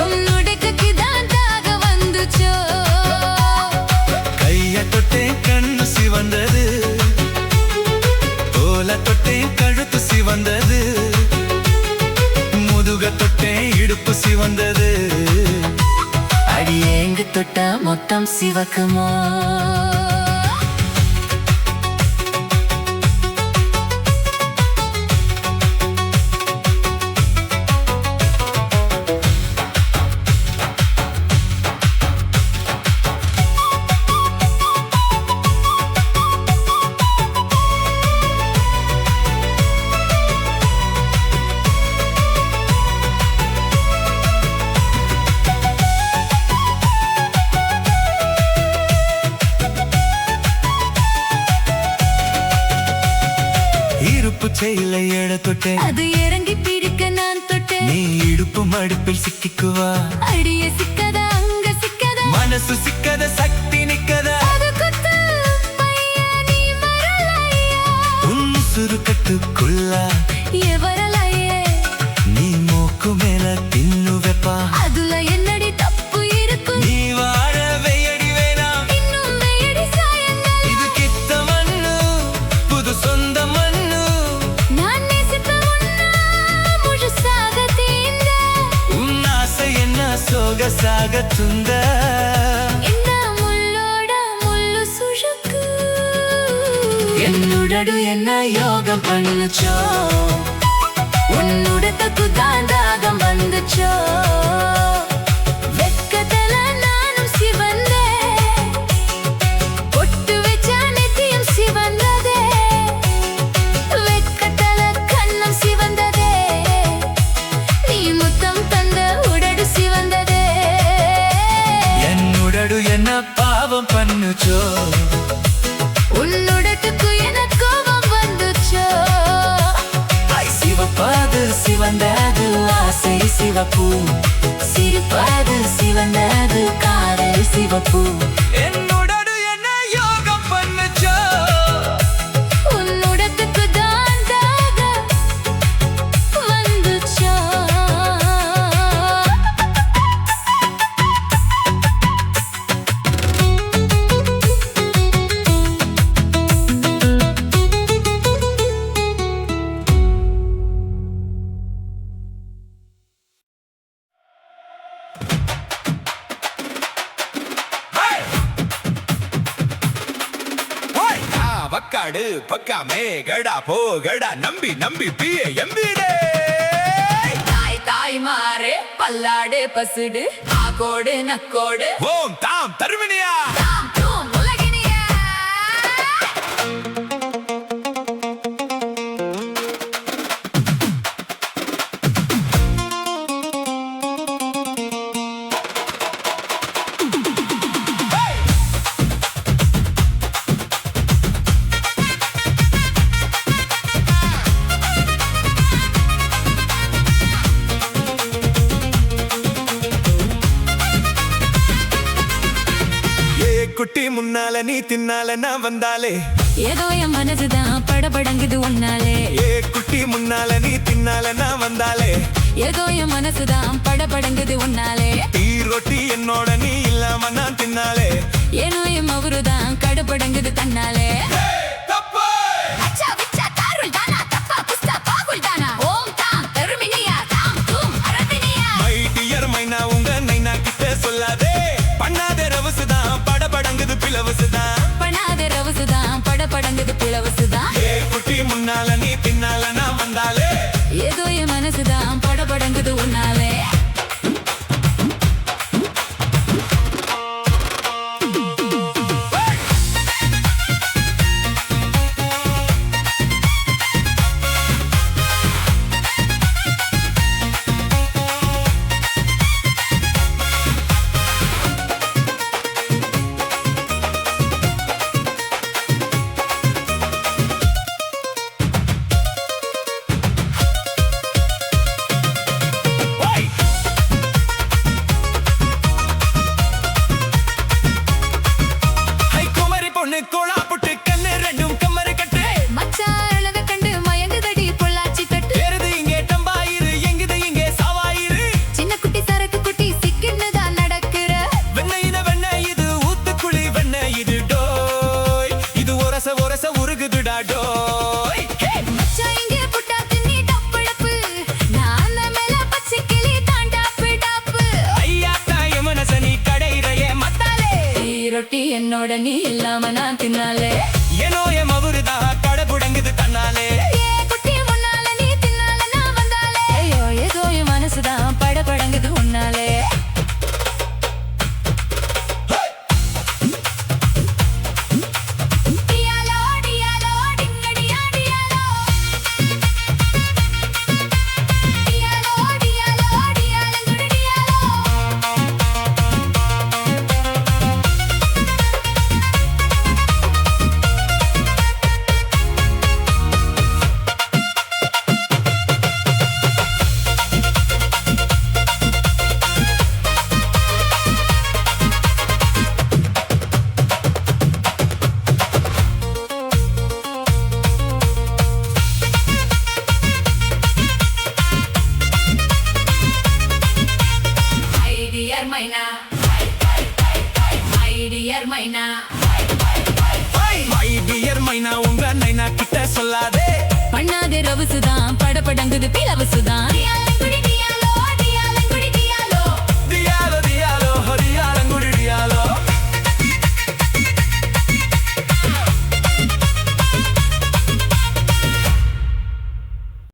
உன்னுடைக்கு தான் தாக வந்துச்சோ கைய தொட்டேன் கண்ணு சிவந்தது தோல தொட்டேன் கழுத்து சிவந்தது முதுக தொட்டேன் இடுப்பு சிவந்தது அடியேங்கு தொட்ட மொத்தம் சிவக்குமோ இருப்பு செயல எட தொட்டேன், அது இறங்கி பிடிக்க நான் தொட்டேன். நீ இடுப்பு மடுப்பில் சிக்கிக்குவா, அடிய சிக்கதா அங்க சிக்கதா, மனசு சிக்கத சக்தி நிக்கத, அது குத்து பையா நீ வரலையா, உன் சுருக்கட்டுக்குள்ள எவரலையே நீ மூக்கு மேல தின்னு வெப்பா, அதுல என்னடி தப்பு இருக்கு, நீ வாழ வெயடி வேணாம், இன்னும் வெயடி சாயங்கள், இது கித்த மண்ணு புது சொந்த மண்ணு, நான் நேசித்த உன்னை முழுசாக தீந்த, உன் ஆசை என்ன சோகசாக துந்த, என்ன முள்ளோட முள்ளு சுழுக்கு, என்னுடடு என்ன யோகம் பண்ணுச்சோ, உன்னுடத்துக்கு தான் தாகம் வந்துச்சோ, வெக்கத்துல நானும் சிவந்தே, பொட்டு வச்ச நித்தியம் சிவந்ததே, வெக்கத்துல கண்ணம் சிவந்ததே, நீ முத்தம் தந்த உடடு சிவந்ததே, என்னுடடு என்ன பாவம் பண்ணுச்சோ, உன்னுடத்துக்கு எனக்கு கோபம் வந்துச்சோ, சிவப்பாது சிவந்தது ஆசை சிவப்பு, சிரிப்பது சிவந்தது காதல் சிவப்பு, என்னுடடு என்ன யோகம் பண்ணுச்சோ, உன்னுடத்துக்கு தான் தாகம் வந்துச்சோ. வக்காடு பக்காமே கடா போகடா நம்பி நம்பி பிய எம்பிடே, தாய் தாய் மாறே பல்லாடு பசுடு ஆகோடு நக்கோடு ஓம் தாம் தருவினியா, தாம் தூம் உலகினியா. குட்டி முன்னால நீ தின்னால நான் வந்தாலே, ஏதோ என் மனசுதான் படபடங்குது உன்னாலே, ஏ குட்டி முன்னால நீ தின்னால நான் வந்தாலே, ஏதோ என் மனசுதான் படபடங்குது உன்னாலே, டீ ரொட்டி என்னோட நீ இல்லாம நான் தின்னாலே, ஏனோ என் மவருதான் கடபடங்குது தன்னாலே, தப்பு அச்சா விச்சா தாருள் தானா தப்பா புஸ்தா பாகுல் தானா, ஓம் தாம் தருமினியா தாம் தூம் அரதினியா. மை டியர் மைனா உங்க நைனா கிட்ட சொல்லாதே, பண்ணாத ரவசுதான் படபடங்குது பிளவசுதான், பண்ணாத ரவசுதான் படபடங்குது பிளவசுதான், ஏ குட்டி முன்னால நீ பின்னால நான் வந்தாலே, ஏதோ என் மனசுதான் படபடங்குது உன்னாலே. ஹை குமரி பொண்ணு கோலா புட்டு கண்ணு ரெண்டும் கம்மரு கட்டு, மச்சான் அழக கண்டு மயங்குதடி பொள்ளாச்சி தட்டு, ஏறுது இங்கே டம்பாயிரு எங்குது இங்கே சாவாயிரு, சின்ன குட்டி சரக்கு குட்டி சிக்கின்னுதான் நடக்கிற, வெண்ணெய் இது ஊத்துக்குழி வெண்ணெய் இது டோய், இது ஒரச ஒரச உருகுதுடா டோய், மச்சான் இங்கே புட்டா தின்னி டப்படப்பு, நான் மேல பச்சை கிளி தான் டாப்பு டாப்பு, ஐயா தாய மனச நீ கடையிறையே மத்தாலே, ரொட்டி என்னோட நீ இல்லாம நான் தின்னாலே, ஏனோ எம் அவருதா கடபுடங்குது தன்னாலே, ஏ குட்டி முன்னால நீ தின்னால நான் வந்தாலே, ஐயோ ஏதோ என் மனசுதான் படபடங்குது உன்னாலே. டியாலோ டியாலோ டிங்கடியா டியாலோ, டியாலோ டியாலோ டியாலங்குடு டியாலோ. கிட்ட சொல்லாதே பண்ணாத ரவுசுதான் படபடங்குது பிளவுசுதான்